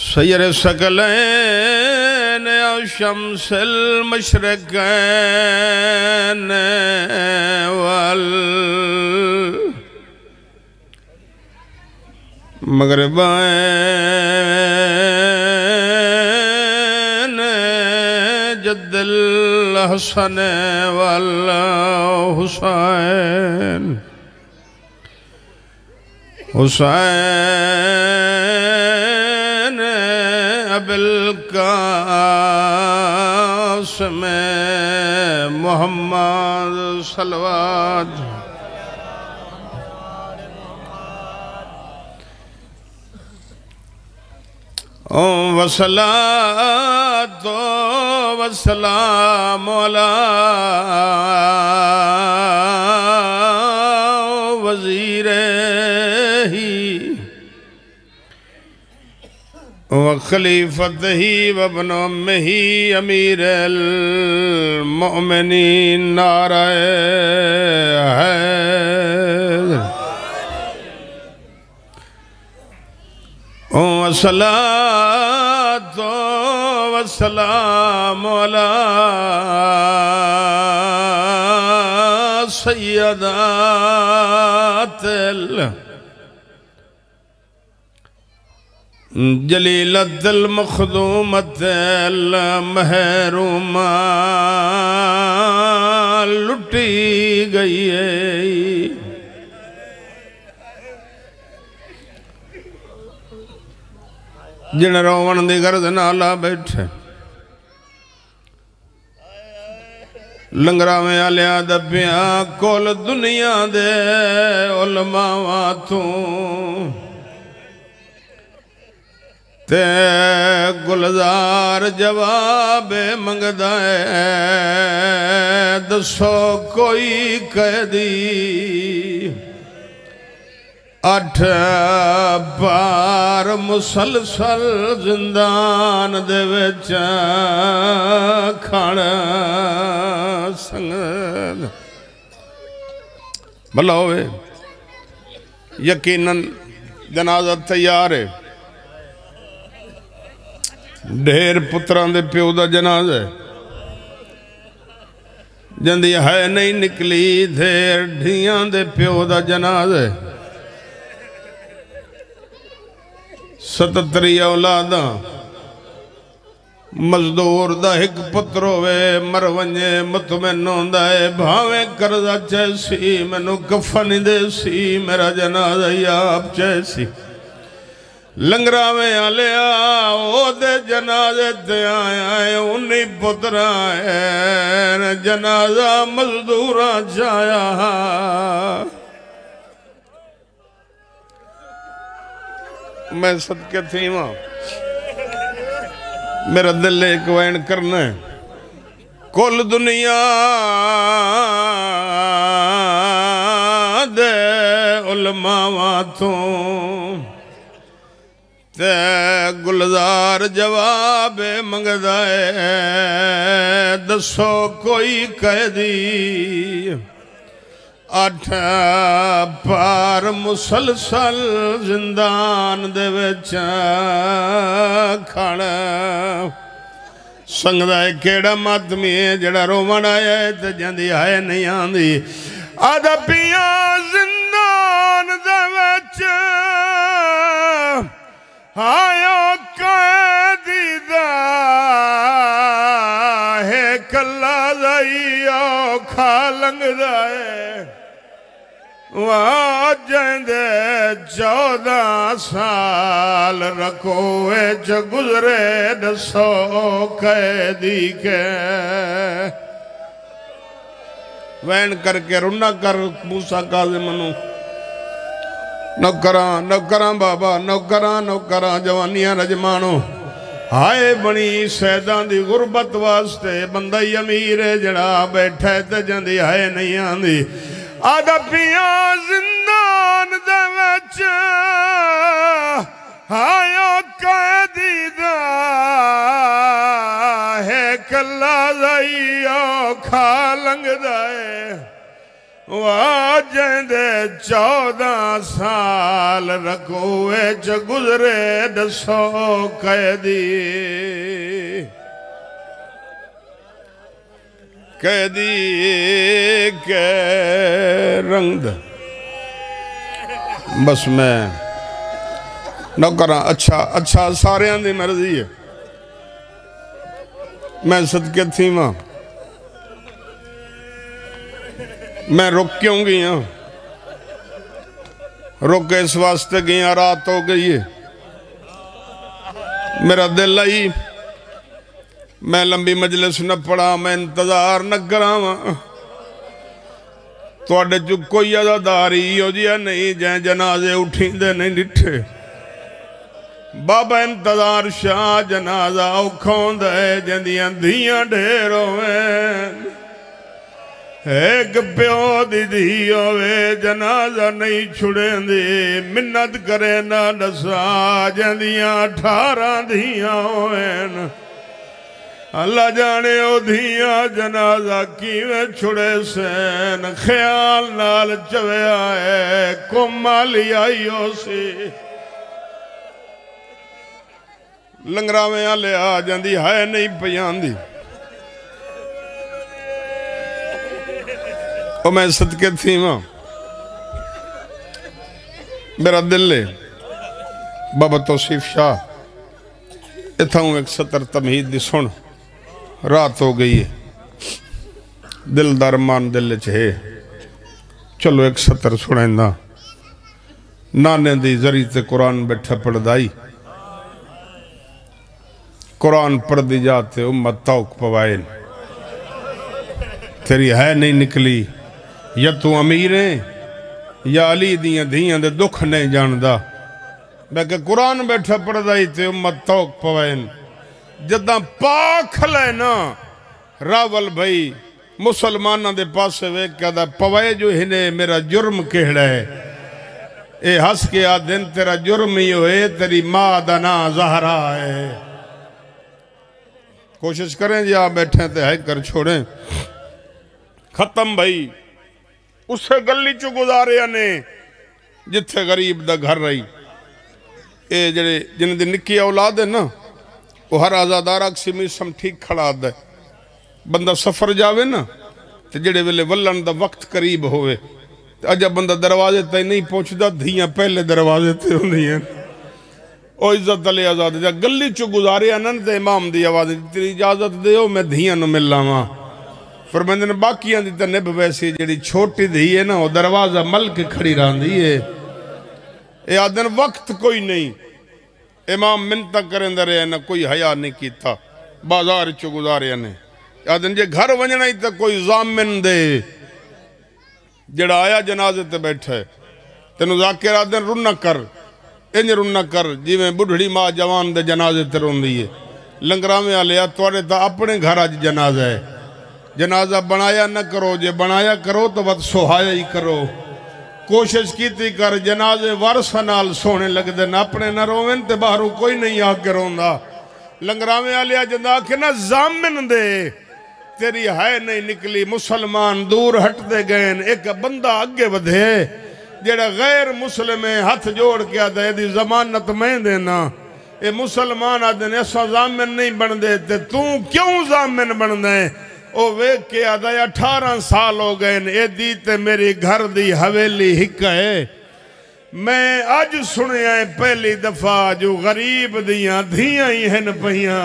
سیر ثقلین یا شمس المشرقین والمغربین جد الحسن والحسین حسین ابوالقاسم محمد صلوات وصلاۃ والسلام علی وزیرہ وخلیفتہ وابن امہ امیر المؤمنین نعرہ حیدر والصلاۃ والسلام علی سیدات جلیلت المخدومت المحرومہ لٹی گئی ہے جن روون دی گرد نالا بیٹھے لنگرہ میں آلیا دبیاں کول دنیا دے علماء واتوں تے گلزار جواب منگدائے دسو کوئی قیدی 8 بار مسلسل زندان دے وچ کھانا سنگ بھلا ہوئے یقیناً جنازہ تیار ہے ڈھیر پتران دے پیو دا جنازہ ہے جندی ہے نہیں نکلی دھیر ڈھیاں دے پیو دا جنازہ ہے 77 اولاداں مزدور دا ایک پتر ہوئے مرونجے مطمئن ہوندا ہے بھاویں کرزہ چیسی مینوں کفن دے سی میرا جنازہ آپ چیسی لنگرہ میں آلیا او دے جنازے تے آیا ہے انہی پتر آئے جنازہ مزدورہ جایا میں صدقے تھی ماں میرا دل ایک وین کرنا ہے کل دنیا دے علماء واتوں تے گلزار جواب منگدائے دسو کوئی قیدی 8 بار مسلسل زندان دے وچ کھانا سنگدا ہے کیڑا ماتمی ہے جڑا رومن آیا ہے تے جاندی آئے نہیں آندی آدھا پیاں زندان دے وچ آیا قیدی دا ہے کلا دائی اوکھا لنگ دائے جیندے 14 سال رکھوے چ گزرے دسو قیدی کے وین کر کے رنہ کر موسیٰ کاظم منو نوکران بابا نوکران جوانیاں رجمانو ہائے بنی سیدان دی غربت واسطے بندہ امیر جڑا بیٹھے تے جاندی ہائے نہیں آندی آدھا پیاں زندان دے وچ آیا قیدی دا ہے کلا دائی اوکھا لنگ دائے واجندے 14 سال رکوے چ گزرے دسو قیدی قیدی کے رنگ بس میں نہ کراں اچھا سارے دی مرضی ہے میں صدقے تھی ماں میں رک کیوں گئی ہوں رک اس واسطے گئی ہوں رات ہو گئی ہے میرا دل آئی میں لمبی مجلس نہ پڑھا میں انتظار نہ کراں توڑے جو کوئی عزاداری ہو جیا نہیں جائیں جنازے اٹھیں دے نہیں ڈٹھے بابا انتظار شاہ جنازہ اکھون دے جندیاں دھیاں ڈھیروں میں ایک پیو دی دھی ہوئے جنازہ نہیں چھڑیں دی منت کرے نہ ڈسا جندیاں 18 دھیاں ہوئے اللہ جانے او دھیاں جنازہ کیویں چھڑے سین خیال نال چوے آئے کمالی آئیو سی لنگراویں آلے آ جاندی ہے نہیں پیان دی او میں صدقے تھی ماں میرا دل لے بابا توصیف شاہ اتھا ہوں ایک سطر تمہید دی سن رات ہو گئی ہے دل درمان دل چہے چلو ایک سطر سنیں دا نانے دی ذریعہ تے قرآن بیٹھا پڑھ دائی قرآن پڑھ دی جاتے امت توق پوائن تیری ہے نہیں نکلی یا تو امیر ہیں یا علی دیاں دھیاں دے دکھ نہیں جاندہ میں کہ قرآن بیٹھا پڑھ دائی تے امت توق پوائن جداں پاک لے نا راول بھائی مسلمانہ دے پاسے ویک کہا دا پوائے جو ہنے میرا جرم کہڑا ہے اے ہس کے آدھن تیرا جرم ہی ہوئے تیری ماں دنا زہرا ہے کوشش کریں جی آپ بیٹھیں تے ہے کر چھوڑیں ختم بھائی اس سے گلی چو گزارے آنے جتھے غریب دا گھر رہی اے جڑے جن دے نکی اولاد ہے نا وہ ہر آزادار اکسی میسم ٹھیک کھڑا دے بندہ سفر جاوے نا تے جڑے ویلے ولن دا وقت قریب ہوئے اجا بندہ دروازے تے نہیں پہنچ دا دھیاں پہلے دروازے تے ہوندی ہیں او عزت علی آزاد جا گلی چو گزارے آنن تے امام دی آواز تیری اجازت دے ہو میں دھیاں نو مل لاواں فرمندن باقیاں دی تنب ویسی جڑی چھوٹی دھی ہے نا وہ دروازہ ملک کھڑی رہن دی ہے اے آدن وقت کوئی نہیں امام منتہ کریں در رہے نا کوئی حیاء نہیں کیتا بازار چو گزارے نے آدن جے گھر ونجنا ہی تا کوئی ضامن دے جڑا آیا جنازے تے بیٹھے تینو ذاکر آدن رن نہ کر انج رن نہ کر جی میں بڑھڑی ماں جوان دے جنازے تے رون دیئے لنگرامے آلیا توڑے تا اپنے گھر آج جنازہ ہے جنازہ بنایا نہ کرو جے بنایا کرو تو بات سوہایا ہی کرو کوشش کی تھی کر جنازے ورسنال سونے لگ دے نہ اپنے نہ روین تے باہروں کوئی نہیں آکے روندہ لنگرامے آلیا جندہ کہ نہ زامن دے تیری ہے نہیں نکلی مسلمان دور ہٹ دے گئے ایک بندہ آگے بدھے جیڑا غیر مسلم ہاتھ جوڑ کیا دے دی ضمانت میں دینا اے مسلمان آدھنے ایسا زامن نہیں بن دے تے تو کیوں زامن بن دے او ویک کے آدھائی 18 سال ہو گئے اے دی تے میری گھر دی حویلی ہکا ہے میں آج سنے آئے پہلی دفعہ جو غریب دیاں دھیاں ہی ہیں پہیاں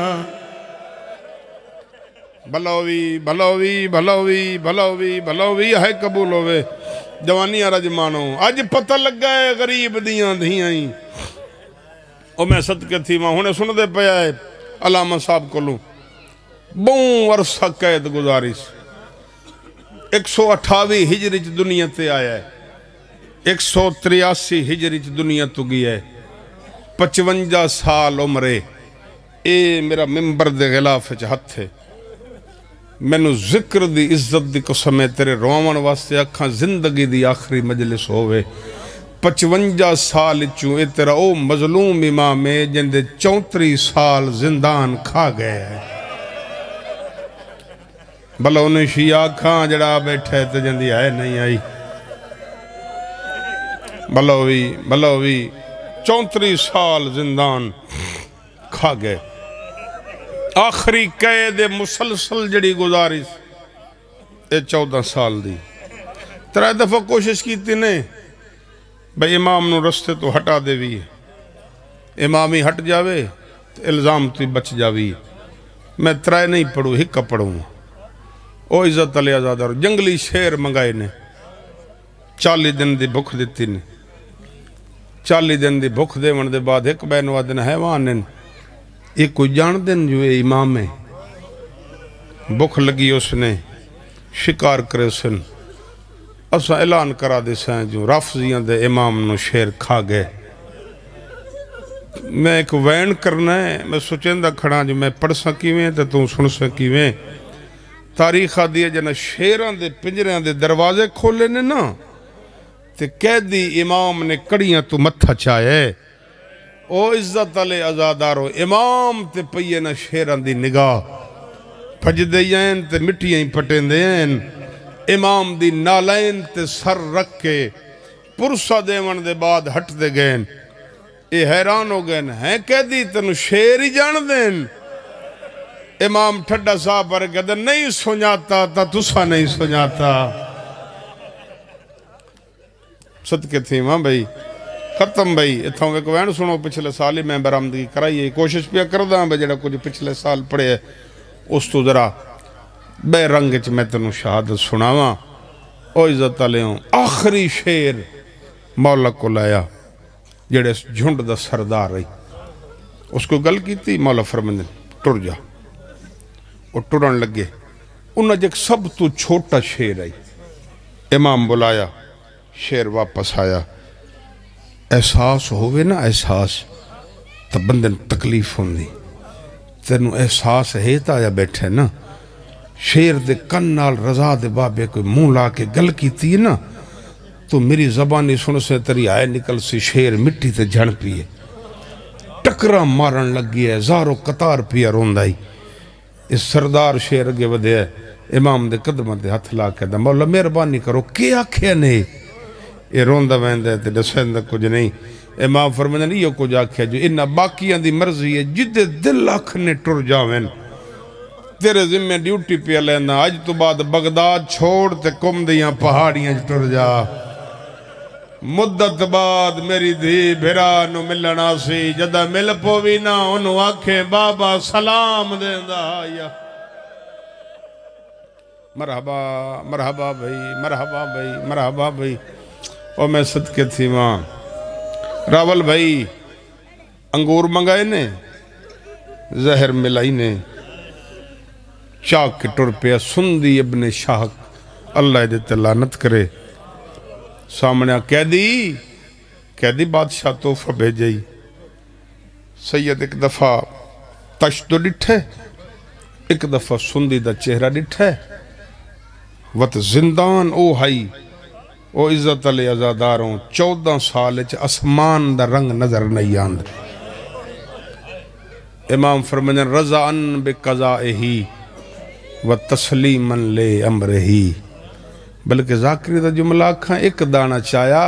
بھلوی بھلوی بھلوی بھلوی بھلوی ہے قبول ہوئے جوانی رجمانو آج پتہ لگ گئے غریب دیاں دھیاں ہی او میں صدقے تھی ماں ہونے سن دے پہ آئے علامہ صاحب کو لوں بہن ورسہ قید گزارش 128 ہجری دنیا تے آیا ہے 183 ہجری دنیا تو گیا ہے 55 سال عمرے اے میرا ممبر دے غلاف ہتھ ہے میں نو ذکر دی عزت دی قسم ہے تیرے روان واسطے اکھاں زندگی دی آخری مجلس ہوئے 55 سال چوں اے تیرا او مظلوم امام ہے جندے 34 سال زندان کھا گئے ہیں بھلا انہیں شیعہ کھاں جڑا بیٹھے تے جندی ہے نہیں آئی بلوی 34 سال زندان کھا گئے آخری قید مسلسل جڑی گزارش اے 14 سال دی 3 دفعہ کوشش کی نے بھئی امام نو رستے تو ہٹا دے بھی امام ہی ہٹ جاوے الزام تو بچ جاوی میں 3 نہیں پڑھوں ہکا پڑھوں او عزت علی آزادار جنگلی شیر منگائے نے 40 دن دی بھوک دیتی نے 40 دن دی بھوک دے من دے بعد ایک بینوا دن حیوان نے ایک کوئی جان دن جو اے امام ہے بھوک لگی اس نے شکار کرے سن اسا اعلان کرا دے سائیں جو رافضیاں دے امام نو شیر کھا گئے میں ایک وین کرنا ہے میں سوچندہ کھڑا جو میں پڑھ سکیویں تے تو سن سکیویں تاریخہ دیئے جنہ شیران دے پنجریاں دے دروازے کھولے نے نا تے قیدی امام نے کڑیاں تو متھا چاہے او عزت علی ازادارو امام تے پئیے نا شیران دی نگاہ پھج دیئیں تے مٹیاں ہی پٹیں دیئیں امام دی نالین تے سر رکھ کے پرسہ دیون دے بعد ہٹ دے گئیں اے حیران ہو گئے ہیں قیدی تنو شیر ہی جان دیں امام ٹھڈا صاحب پر کہتے نہیں سناتا تا تسا نہیں سناتا صدقے تھی ماں بھئی ختم بھئی اتھاں ایک وین سنو پچھلے سالی میں برآمدگی کرائیے کوشش پیا کردہ ہوں جڑا کچھ پچھلے سال پڑے ہے اس تو ذرا بے رنگ چ میں تنو شہادت سناواں او عزت علیہوں آخری شیر مولا کو لایا جڑے جھنڈ دا سردار رہی اس کو گل کی تھی مولا فرمندن ٹر جا اور ٹرن لگے انہاں جک سب تو چھوٹا شیر آئی امام بلایا شیر واپس آیا احساس ہوئے نا احساس تا بندن تکلیف ہوندی تینو احساس ہے تا یا بیٹھے نا شیر دے کنال رضا دے بابے کوئی منہ لا کے گل کی تھی نا تو میری زبانی سن سے تری آئے نکل سی شیر مٹی تے جھن پیے ٹکرا مارن لگی ہے زارو قطار پیا روندائی اس سردار شیر اگے ودے ہے امام دے قدمہ دے ہتھ لا کے دا مولا مہربانی کرو کیا کیا نہیں یہ روندہ ویندے تے دسیندہ کچھ نہیں امام فرمانے نہیں یہ کچھ آکھیا جو انہا باقیاں دی مرضی ہے جدے دل آکھنے ٹر جاویں تیرے ذمہ ڈیوٹی پہ لینا آج تو بعد بغداد چھوڑ تے کم دیاں پہاڑیاں ٹر جا مدت بعد میری دھی بھرا نو ملنا سی جدہ مل پوی نا انہوں آکھیں بابا سلام دیندہ آیا مرحبا مرحبا بھئی مرحبا بھئی مرحبا بھئی اور میں صدقے تھی ماں راول بھئی انگور منگائے نے زہر ملائی نے چاک کے ٹر پیا سندی ابن شاہ اللہ دے لعنت کرے سامنے قیدی بادشاہ توفہ بھیجئی سید ایک دفعہ تشتو ڈٹھے ایک دفعہ سندی دا چہرہ ڈٹھے وقت زندان او ہائی او عزت علی ازاداروں 14 سال اسمان دا رنگ نظر نہیں آند امام فرمانن رضاً بقضائہی و تسلیماً لے امرہی بلکہ ذاکری دا جملہ کھاں ایک دانا چایا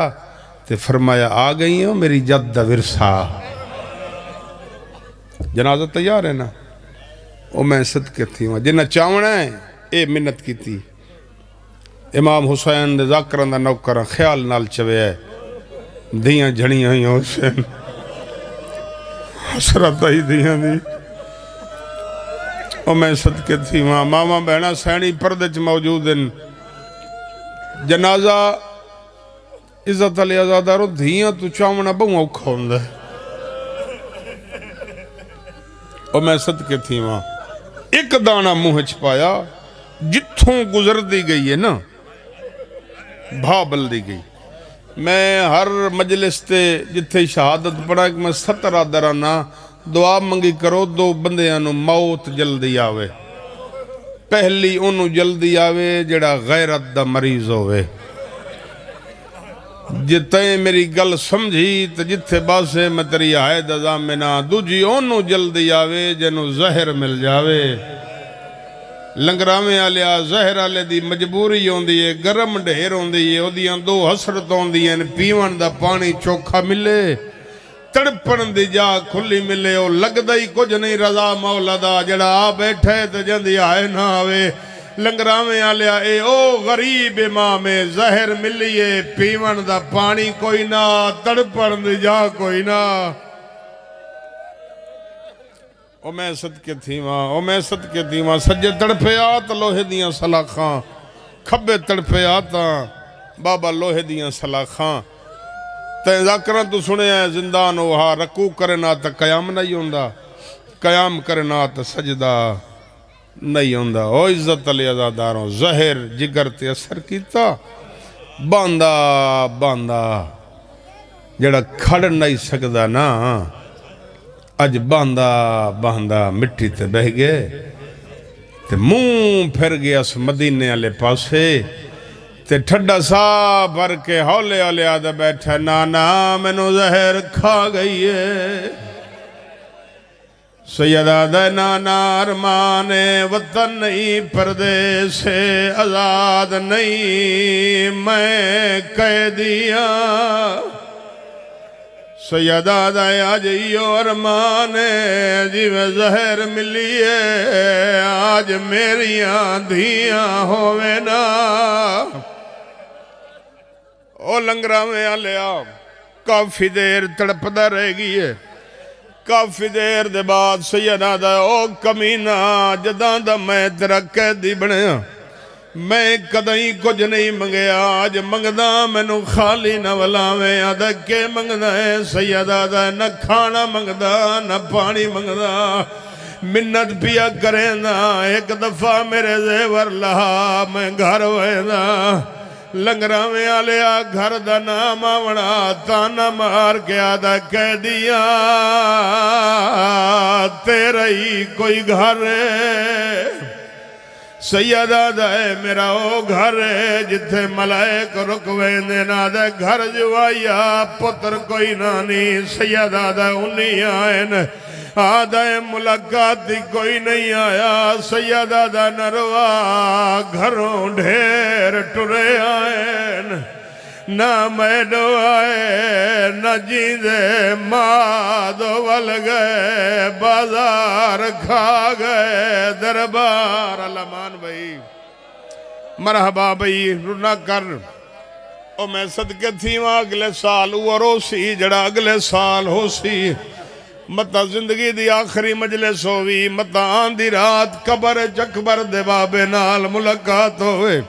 تے فرمایا آ گئی ہوں میری جد دا ورثہ جنازہ تیار ہے نا او میں صدقے تھی ہوں جنہ چاونا ہے اے منت کی تھی امام حسین دے ذاکران دا نوکرہ خیال نال چوے ہے دیاں جھڑیاں ہی حسین حسرت ہی دیاں دی او میں صدقے تھی ہوں ماما بہنا سینی پردچ موجود ہیں جنازہ عزت علی ازادارو دھیاں تو چاونا بہوں اوکھا ہوندہ ہے اور میں صدقے تھی وہاں ایک دانا منہ چھپایا جتھوں گزر دی گئی ہے نا بھابل دی گئی میں ہر مجلس تے جتھے شہادت پڑھا کہ میں 17 درانا دعا منگی کرو 2 بندیاں موت جلدی آوے پہلی انہوں جلدی آوے جڑا غیرت دا مریض ہوئے جتیں میری گل سمجھی تو جتھے باسے میں تری آئید ازامنا دوجی انہوں جلدی آوے جنہوں زہر مل جاوے لنگراویں آلیا زہر آلے دی مجبوری ہوندی ہے گرم ڈھیر ہوندی ہے او دیاں دو حسرت ہوندی ہیں پیون دا پانی چوکھا ملے تڑپن دی جا کھلی ملے او لگ دائی کچھ نہیں رضا مولا دا جڑا آ بیٹھے تے جندی آئے نہ آوے لنگراویں آلیا اے او غریب امام زہر ملیے پیون دا پانی کوئی نہ تڑپن دی جا کوئی نہ او میں صدقے تھی ماں سجے تڑپے آت لوہے دیاں سلاخاں کھبے تڑپے آتا بابا لوہے دیاں سلاخاں تین ذاکران تو سنے ہیں زندان وہاں رکوع کرنا تا قیام نہیں ہوندہ قیام کرنا تا سجدہ نہیں ہوندہ او عزت علی عزاداروں زہر جگر تے اثر کیتا باندہ جڑا کھڑ نہیں سکدا نا اج باندہ مٹی تے بہ گئے تے منہ پھر گیا اس مدینے والے پاسے تے ٹھڈا سا بھر کے ہولے والے آدھا بیٹھا نانا مینوں زہر کھا گئی ہے سید آدھا نانا ارمان وطن نہیں پردے سے آزاد نہیں میں قیدیاں سید آدھا آجئیو ارمان جی میں زہر ملیے آج میریاں دھیاں ہوئے نا او لنگراویں آلیا کافی دیر تڑپدا رہ گئی ہے کافی دیر دے بعد سید آدھا او کمینہ جداں دا میں تیرا قیدی بنیا میں کدیں کچھ نہیں منگیا آج منگدا مینوں خالی نہ ولاویں آدھا کے منگدا ہے سید آدھا نہ کھانا منگدا نہ پانی منگدا منت پیا کریں دا ایک دفعہ میرے زیور لہا میں گھر ویدا لنگراویں آلیا گھر دا نام آونا تانا مار کے آدھا کہہ دیا تیرا ہی کوئی گھر ہے سید آدھا ہے میرا او گھر ہے جتھے ملائک رکویں دینا دے گھر جو آیا پتر کوئی نانی سید آدھا انہی آئین آدھا ملاقات کوئی نہیں آیا سید آدھا نروا گھروں ڈھیر ٹرے آئین نہ میڈو آئے نہ جیندے مادو ول گئے بازار کھا گئے دربار علمان بھائی مرحبا بھائی رنا کر او میں صدقے تھی وہاں اگلے سال وہ سی جڑا اگلے سال ہو سی متا زندگی دی آخری مجلس ہوئی متا آن دی رات قبر چکبر دے بابے نال ملاقات ہوئے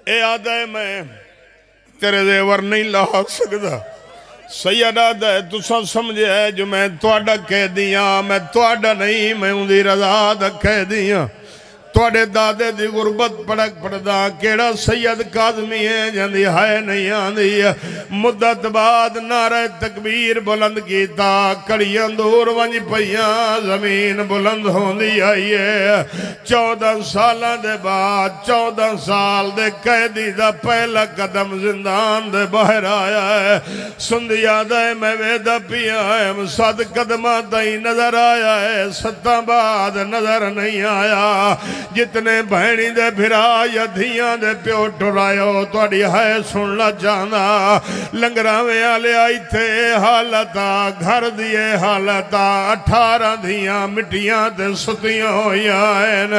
اے آدھے میں تیرے زیور نہیں لاغ سکتا سید آدھا ہے تُسا سمجھے ہے جو میں توڑا کہہ دیا میں توڑا نہیں میں ان دی رضا دا کہہ دیا توڑے دادے دی غربت پڑک پڑدا کیڑا سید قادمی ہے جاندی ہائے نہیں آندی مدت بعد نعرہ تکبیر بلند کیتا کڑیاں دور ونج پہیاں زمین بلند ہوندی آئیے 14 سالہ دے بعد 14 سال دے قیدی دا پہلا قدم زندان دے باہر آیا ہے سندی آدھا ہے میں ویدہ پیا ہے 7 قدمہ دائی نظر آیا ہے 7 بعد نظر نہیں آیا جتنے بہنی دے بھرا یا دھیاں دے پیو ٹرائیو توڑی ہے سننا جانا لنگراویں آلے آئی تھے حالتا گھر دیے حالتا 18 دھیاں مٹیاں دے ستیاں ہوئی آئین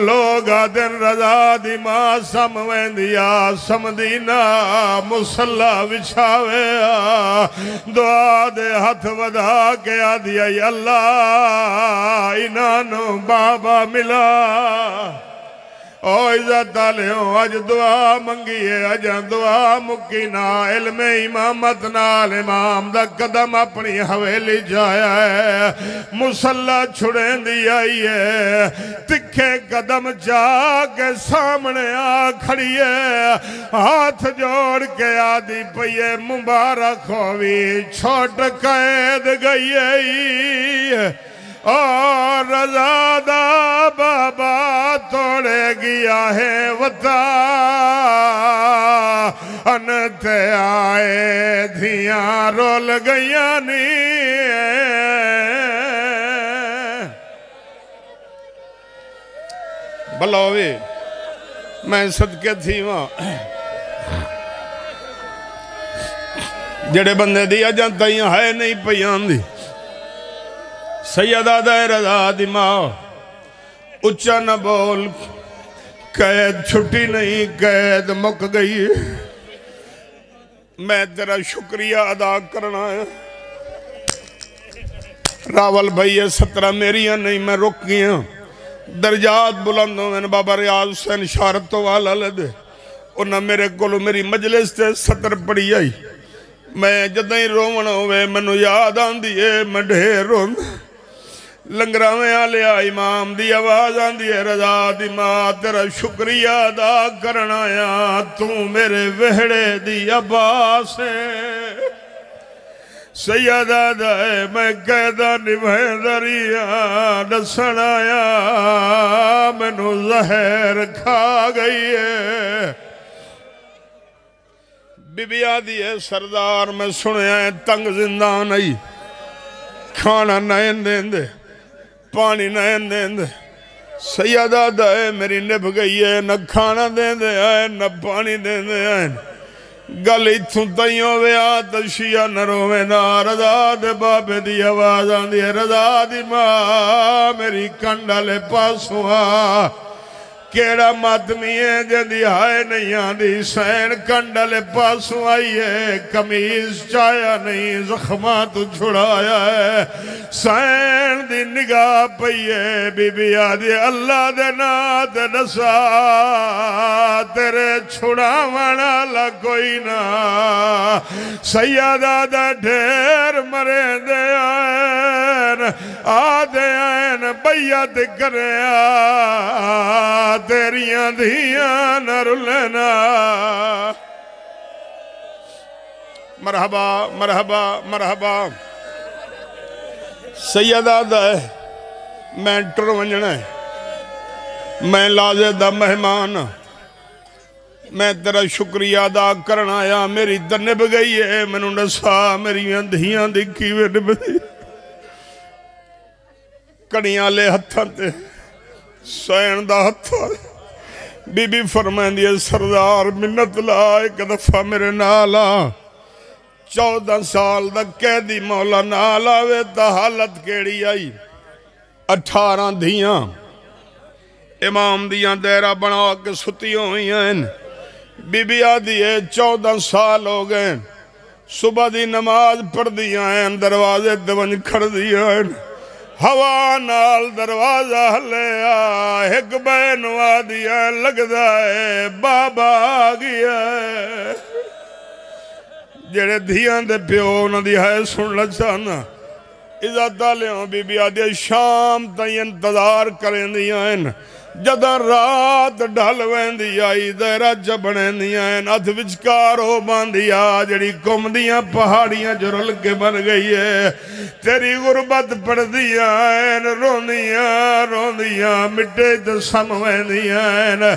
لوگا دن رضا دی ماں سموین دیا سمدینہ مسلح وچھاوے دعا دے ہتھ ودا کے آدھیا یا اللہ انانو بابا ملا او عزت علیہوں اج دعا منگیے اج دعا مکینا علم امامت نال امام دا قدم اپنی حویلی جایا ہے مسلح چھڑیں دی آئی ہے تکھے قدم جا کے سامنے آ کھڑیے ہاتھ جوڑ کے آدھی پئیے مبارک ہوئی چھوٹ قید گئی ہے اور رضا دا بابا توڑے گیا ہے وطا انتے آئے دھیاں رول گیا نہیں بلاوے میں صدقے تھی وہاں جڑے بندے دیا جانتا ہی ہے نہیں پیان دی سیدہ دے رضا دی ماں اچھا نہ بول قید چھٹی نہیں قید مک گئی میں تیرا شکریہ ادا کرنا ہے راول بھائی 17 میریاں نہیں میں رک گیا درجات بلندوں میں بابا ریاض حسین شارت تو والا لدے انہاں میرے کولو میری مجلس تے 70 پڑی آئی میں جدائیں رومن ہوئے منو یاد آن دیئے میں ڈھیر رون لنگراویں آلیا امام دی آواز آن دیئے رضا دی ماں تیرا شکریہ ادا کرنا یا تو میرے وہڑے دی عباس ہے سیدہ دائے میں قیدہ نبھیں دریا نسن آیا منو زہر کھا گئی ہے بی بی آدھی ہے سردار میں سنے آئے تنگ زندان آئی کھانا نائن دیں دے پانی نائن دیں دے سیدہ دائے میری نبھ گئی ہے نہ کھانا دیں دے آئے نہ پانی دیں دے آئے گل اتھوں تائیوں ویا تشیہ نروے نا رضا دے بابے دی آواز آن دی رضا دی ماں میری کنڈالے پاسوں آ کیڑا ماتمی ہے جدی آئے نہیں آدھی سین کنڈالے پاسوں آئیے کمیز چایا نہیں زخمات چھڑایا ہے سین دی نگاہ پئیے بی بی آدھی اللہ دے نات نسا تیرے چھڑاوانا لکوئی نا سیدہ دا ڈھیر مرے دے آئین آدھے آئین بیعت کرے تیریاں دھیاں نہ رلنا مرحبا مرحبا مرحبا سیدہ دائے میں ٹر ونجنا ہے میں لازے دا مہمان میں تیرا شکریہ ادا کرنا یا میری دنب گئی ہے میں نے نسا میری دھیاں دکھی وے نب دی کڑیاں لے ہتھاں تے سین دا ہتھا بی بی فرمائن دیئے سردار منت لا ایک دفعہ میرے نالا 14 سال دا قیدی مولا نالا وے تا حالت کیڑی آئی 18 دھیاں امام دیاں دیرہ بنا کے ستیوں ہوئی ہیں بی بی آدھی ہے 14 سال ہو گئے صبح دی نماز پڑھ دیا ہیں دروازے دونج کھڑ دیا ہیں ہوا نال دروازہ لیا ایک بین وادیا لگ دائے بابا آگیا ہے جڑے دھیان دے پیو نہ دی ہے سن لچانا عزت دالیوں بی بی آدیا شام تائی انتظار کریں دیا ہیں جدہ رات ڈھل ویندی آئی دیرہ جبنے دیا ہیں ادھ وچکار ہو باندیا جڑی کم دیا پہاڑیاں جو رل کے بن گئی ہے تیری غربت پڑ دیا ہیں روندیاں مٹے جسم ویندیا ہیں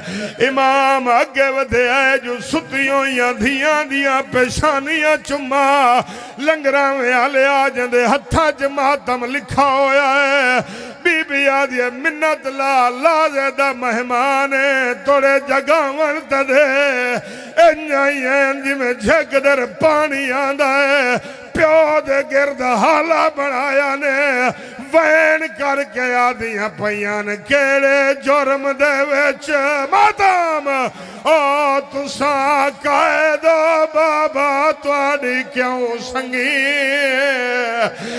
امام آگے ودھے آئے جو ستیوں یا دھیاں دیا پیشانیاں چما لنگراں میں آلے آجن دے ہتھا جماعتم لکھا ہویا ہے بی بی آدھی منت لا لازدہ مہمانے توڑے جگاون تدھے انجائیں جی میں جھک در پانی آندہ ہے پیو دے گرد حالا بنایا نے وین کر کے آدھیاں پیان کیڑے جرم دے ویچ ماتام تساں قائدہ بابا توڑی کیوں سنگی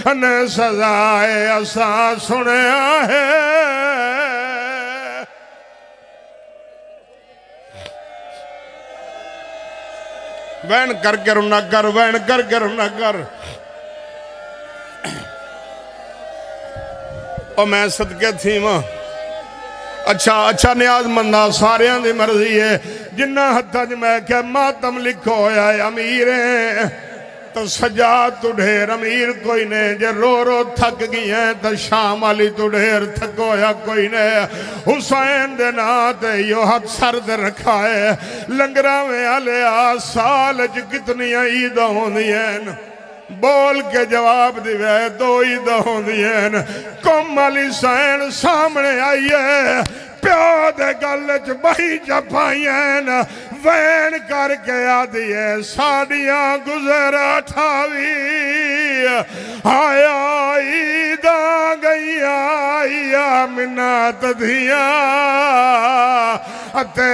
انہیں سزائے اساں سنے آئے وین کر کے رونا کر وین کر کے رونا کر اور میں صدقے تھی ماں اچھا نیاز مندہ ساریاں دی مرضی ہے جنہ حتہ میں کہ ماتم لکھو ہویا ہے امیریں تو سجاد تو ڈھیر امیر کوئی نے جے رو رو تھک گئی ہیں تو شام علی تو ڈھیر تھک ہویا کوئی نے حسین دے ناتے یو حد سرد رکھا ہے لنگراں میں آلیا سال کتنی عید ہوندی ہیں بول کے جواب دیوے دو عید ہوندی ہیں کم علی سین سامنے آئیے پیو دے گلچ بہی جپائین وین کر کے آدھیے ساڑیاں گزر اٹھاوی آیا عیداں گئی آیا منت دھیاں اتے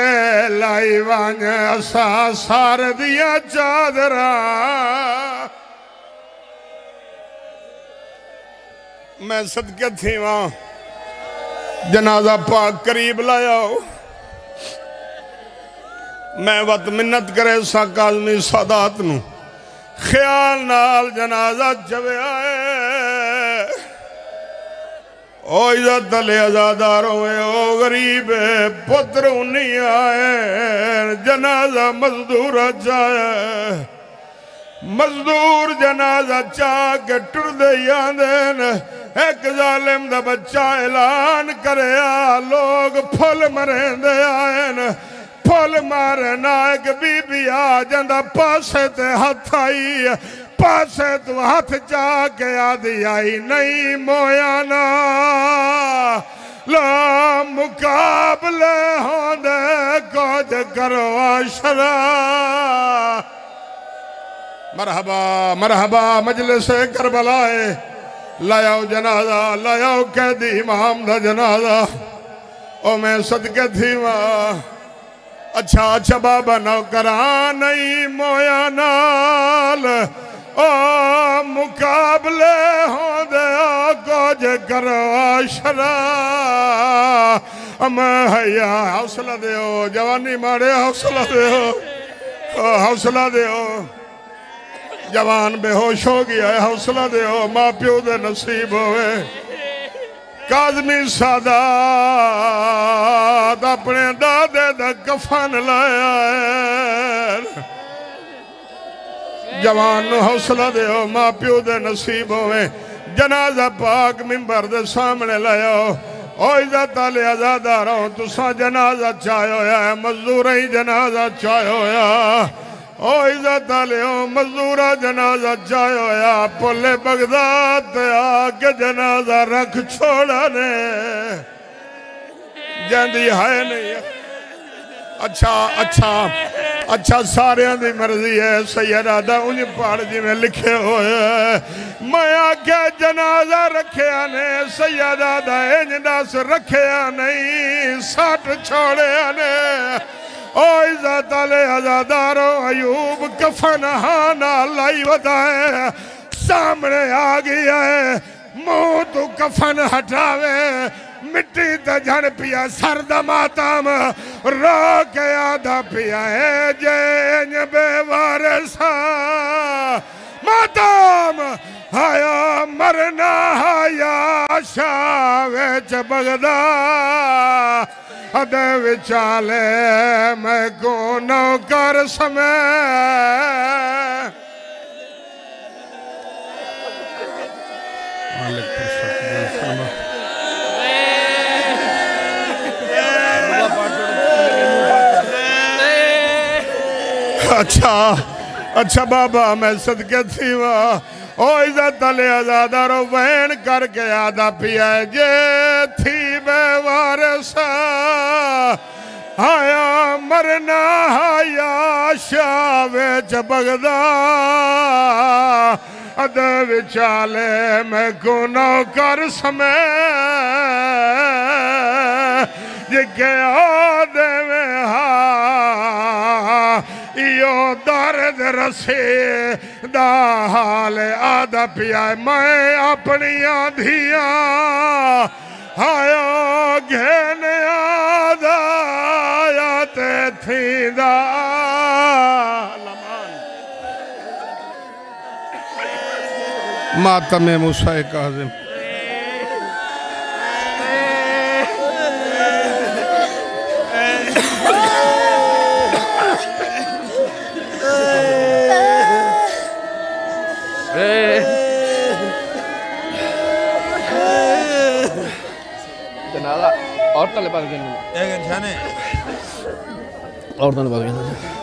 لائی وانج اسا سار دیا چادراں میں صدقے تھی وہاں جنازہ پاک قریب لایا ہو میں وقت منت کرے سا کاظمی سادات نو خیال نال جنازہ چوے آئے او عزت علی ازاداروں میں او غریب پتر انہی آئے جنازہ مزدور جائے مزدور جنازہ چاہ کے ٹر دے یاندین ایک ظالم دا بچہ اعلان کرے لوگ پھل مرین دے آئین پھل مارے نائک بی بی جندہ پاسے تے ہاتھ آئی پاسے تو ہاتھ چاہ کے آدھی آئی نہیں مویانا لا مقابلے ہوندے کچھ کرو عشرہ مرحبا مرحبا مجلس کربلائے لایاؤ جنازہ لایاؤ قیدی امام دا جنازہ او میں صدقے تھی ماں اچھا اچھا بابا نوکران نہیں مویا نال او مقابلے ہوں دے کچھ کرو عشرہ حیا حوصلہ دے ہو جوانی مارے حوصلہ دے ہو حوصلہ دے ہو جوان بے ہوش ہو گیا ہے حوصلہ دے ہو ماں پیو دے نصیب ہوئے کاظمی سادات اپنے دادے دا کفن لایا ہے جوان نو حوصلہ دے ہو ماں پیو دے نصیب ہوئے جنازہ پاک منبر دے سامنے لایا ہو او عزت علی ازاداروں تساں جنازہ چاہے ہویا ہے مزدوریں جنازہ چاہے ہویا او عزت علیہ مزدورہ جنازہ چاہے ہویا پلے بغداد آکے جنازہ رکھ چھوڑا نے جاندی ہے نہیں اچھا سارے دی مرضی ہے سیدہ دا انہیں پاڑ جی میں لکھے ہوئے میں آکے جنازہ رکھے آنے سیدہ دا انجناس رکھے آنے ساٹھ چھوڑے آنے او عزت علی ازادارو ایوب کفن ہانا لائی ودائے سامنے آگیا ہے منہ تو کفن ہٹاوے مٹی تا جھڑ پیا سرد ماتام رو کے آدھا پیا ہے جین بے وارسا ماتام ہایا مرنا ہایا شاوچ بغداد ادھے وچالے میں کو نوکر سمیں اچھا بابا میں صدقے تھی وہاں او عزت علی ازادارو وین کر کے آدھا پیا جے تھی بے وارسا آیا مرنا آیا شاوچ بغداد ادھے وچالے میں کو نوکر سمیں جگہ آدھے میں ایو درد رسے دا حال آدھا پیا میں اپنی آدھیاں آیا گھنے آدھا آیاتے تھی دا ماتم موسیٰ کاظم عورتوں لے بات کرنے ایک انسان ہے عورتوں لے بات کرنے